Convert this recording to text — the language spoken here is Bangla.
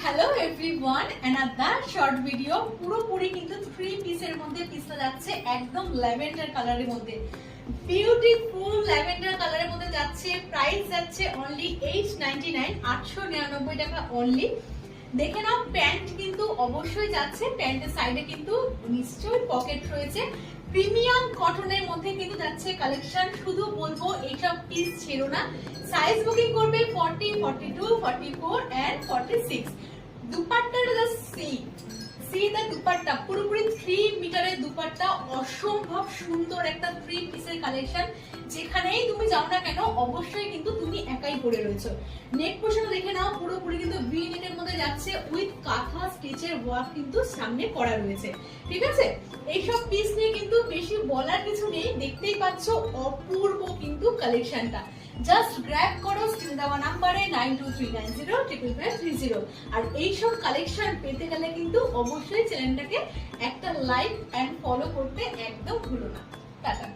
Hello everyone, another short video. পুরোপুরি কিন্তু 3 পিসের মধ্যে পিসটা যাচ্ছে একদম ল্যাভেন্ডার কালারের মধ্যে, বিউটিফুল ল্যাভেন্ডার কালারের মধ্যে যাচ্ছে। প্রাইস যাচ্ছে অনলি 899, 899 টাকা অনলি। দেখে নাও, প্যান্ট কিন্তু অবশ্যই যাচ্ছে, প্যান্টের সাইডে কিন্তু নিশ্চয়ই পকেট রয়েছে। প্রিমিয়াম কটনের মধ্যে কিন্তু যাচ্ছে কালেকশন। শুধু বলবো এইসব পিস ছিল না, সাইজ বুকিং করবে 40, 42, 44 এন্ড 46। দুপাট্টাটা জাস্ট সি দা দুপাট্টা, পুরোপুরি 3 মিটারের দুপাট্টা, অসম্ভব সুন্দর একটা 3 পিসের কালেকশন। যেখানেই তুমি যাও না কেন অবশ্যই কিন্তু তুমি একাই পরে রয়েছো। নেক পোর্শনটা দেখে নাও, পুরোপুরি কিন্তু ভি নেকের মধ্যে যাচ্ছে উইথ কাঁথা স্টিচের ওয়ার্ক কিন্তু সামনে করা রয়েছে। ঠিক আছে, এইসব পিস নিয়ে কিন্তু বেশি বলার কিছু নেই, দেখতেই পাচ্ছ অপূর্ব কিন্তু কালেকশনটা। জাস্ট গ্র্যাব করো স্ক্রিন দেওয়া নাম্বারে 9239055530। আর এইসব কালেকশন পেতে গেলে কিন্তু অবশ্যই চ্যানেলটাকে একটা লাইক এন্ড ফলো করতে একদম ভুলো না। টাটা।